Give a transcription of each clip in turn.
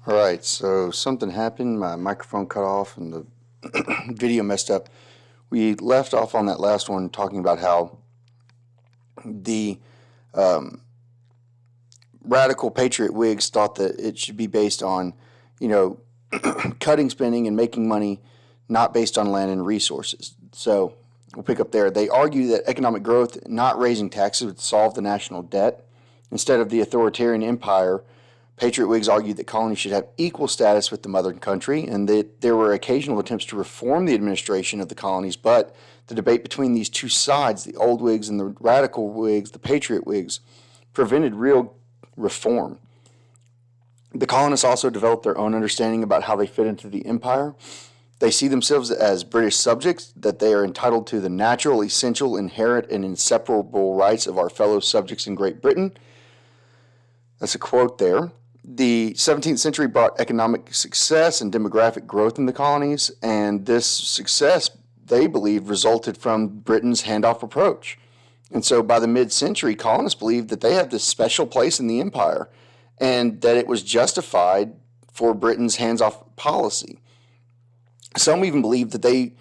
All right, so something happened. My microphone cut off and the video messed up. We left off on that last one talking about how the radical patriot Whigs thought that it should be based on, you know, cutting spending and making money, not based on land and resources. So we'll pick up there. They argue that economic growth, not raising taxes, would solve the national debt. Instead of the authoritarian empire, Patriot Whigs argued that colonies should have equal status with the mother country, and that there were occasional attempts to reform the administration of the colonies, but the debate between these two sides, the old Whigs and the radical Whigs, the Patriot Whigs, prevented real reform. The colonists also developed their own understanding about how they fit into the empire. They see themselves as British subjects, that they are entitled to the natural, essential, inherent, and inseparable rights of our fellow subjects in Great Britain. That's a quote there. The 17th century brought economic success and demographic growth in the colonies, and this success, they believe, resulted from Britain's handoff approach. And so by the mid-century, colonists believed that they had this special place in the empire and that it was justified for Britain's hands-off policy. Some even believed that they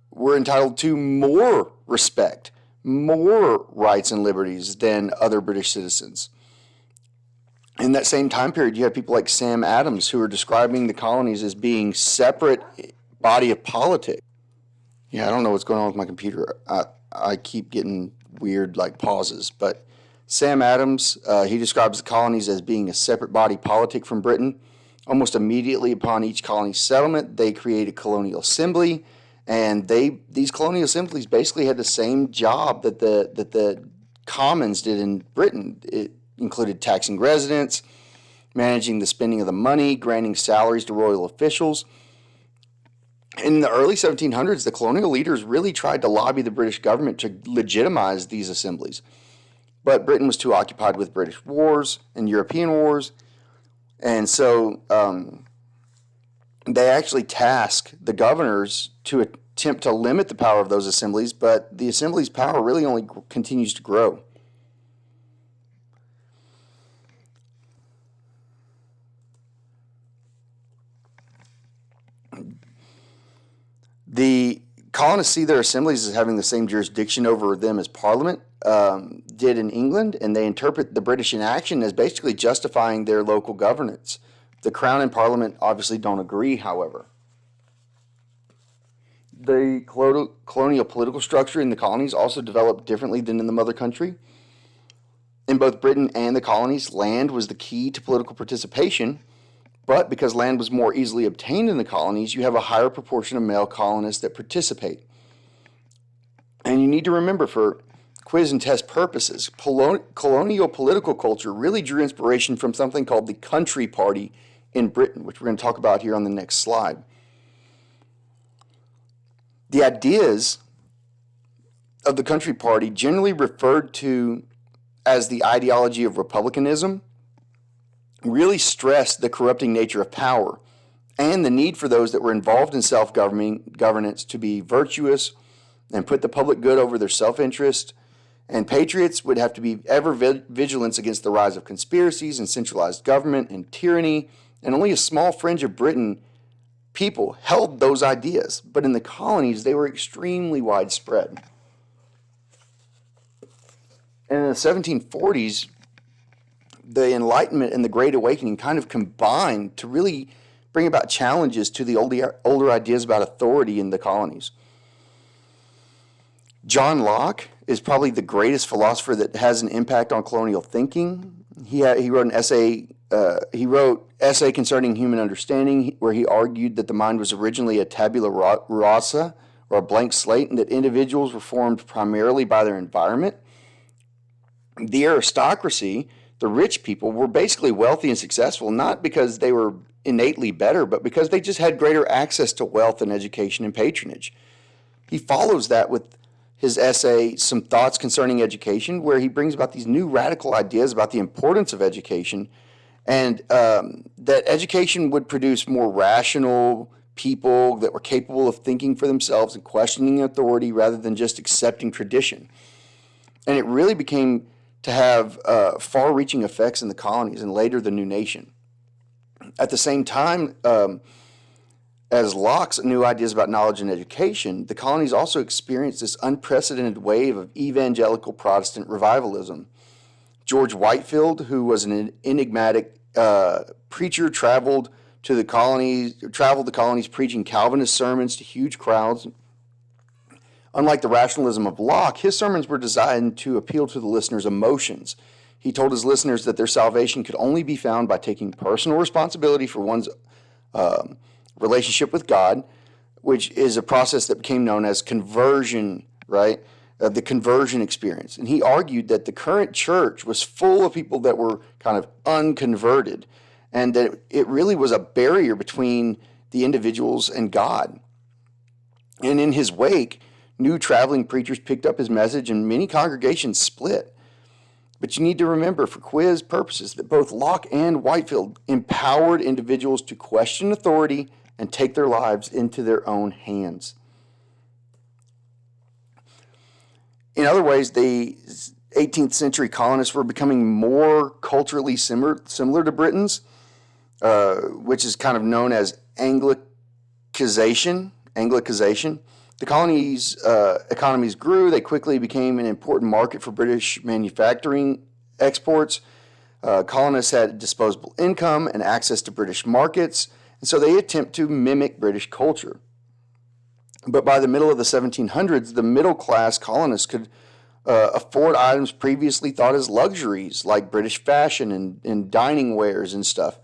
were entitled to more respect, more rights and liberties than other British citizens. In that same time period, you have people like Sam Adams who are describing the colonies as being separate body of politics. Yeah, I don't know what's going on with my computer. I keep getting weird pauses, but Sam Adams, he describes the colonies as being a separate body politic from Britain. Almost immediately upon each colony settlement, they create a colonial assembly, and these colonial assemblies basically had the same job that the commons did in Britain. It included taxing residents, managing the spending of the money, granting salaries to royal officials. In the early 1700s, the colonial leaders really tried to lobby the British government to legitimize these assemblies. But Britain was too occupied with British wars and European wars. And so they actually tasked the governors to attempt to limit the power of those assemblies, but the assembly's power really only continues to grow. The colonists see their assemblies as having the same jurisdiction over them as Parliament did in England, and they interpret the British inaction as basically justifying their local governance. The Crown and Parliament obviously don't agree, however. The colonial political structure in the colonies also developed differently than in the mother country. In both Britain and the colonies, land was the key to political participation. But because land was more easily obtained in the colonies, you have a higher proportion of male colonists that participate. And you need to remember, for quiz and test purposes, colonial political culture really drew inspiration from something called the Country Party in Britain, which we're going to talk about here on the next slide. The ideas of the Country Party, generally referred to as the ideology of republicanism, really stressed the corrupting nature of power and the need for those that were involved in self-governance to be virtuous and put the public good over their self-interest. And patriots would have to be ever vigilant against the rise of conspiracies and centralized government and tyranny. And only a small fringe of Britain people held those ideas. But in the colonies, they were extremely widespread. And in the 1740s, the Enlightenment and the Great Awakening kind of combined to really bring about challenges to the older ideas about authority in the colonies. John Locke is probably the greatest philosopher that has an impact on colonial thinking. He wrote an essay. He wrote Essay Concerning Human Understanding, where he argued that the mind was originally a tabula rasa, or a blank slate, and that individuals were formed primarily by their environment. The aristocracy, the rich people, were basically wealthy and successful, not because they were innately better, but because they just had greater access to wealth and education and patronage. He follows that with his essay, Some Thoughts Concerning Education, where he brings about these new radical ideas about the importance of education, and that education would produce more rational people that were capable of thinking for themselves and questioning authority rather than just accepting tradition. And it really became to have far-reaching effects in the colonies and later the new nation. At the same time, as Locke's new ideas about knowledge and education, the colonies also experienced this unprecedented wave of evangelical Protestant revivalism. George Whitefield, who was an enigmatic preacher, traveled the colonies preaching Calvinist sermons to huge crowds. Unlike the rationalism of Locke, his sermons were designed to appeal to the listeners' emotions. He told his listeners that their salvation could only be found by taking personal responsibility for one's relationship with God, which is a process that became known as conversion, right? The conversion experience. And he argued that the current church was full of people that were kind of unconverted, and that it really was a barrier between the individuals and God. And in his wake, new traveling preachers picked up his message, and many congregations split. But you need to remember, for quiz purposes, that both Locke and Whitefield empowered individuals to question authority and take their lives into their own hands. In other ways, the 18th century colonists were becoming more culturally similar to Britons, which is kind of known as Anglicization. The colonies' economies grew. They quickly became an important market for British manufacturing exports. Colonists had disposable income and access to British markets, and so they attempt to mimic British culture. But by the middle of the 1700s, the middle-class colonists could afford items previously thought as luxuries, like British fashion and dining wares and stuff.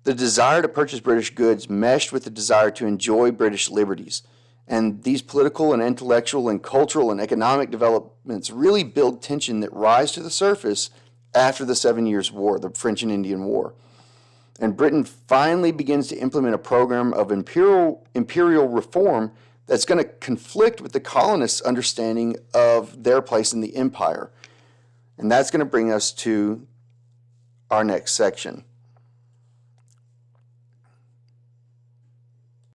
The desire to purchase British goods meshed with the desire to enjoy British liberties. And these political and intellectual and cultural and economic developments really build tension that rise to the surface after the 7 Years' War, the French and Indian War. And Britain finally begins to implement a program of imperial reform that's going to conflict with the colonists' understanding of their place in the empire. And that's going to bring us to our next section.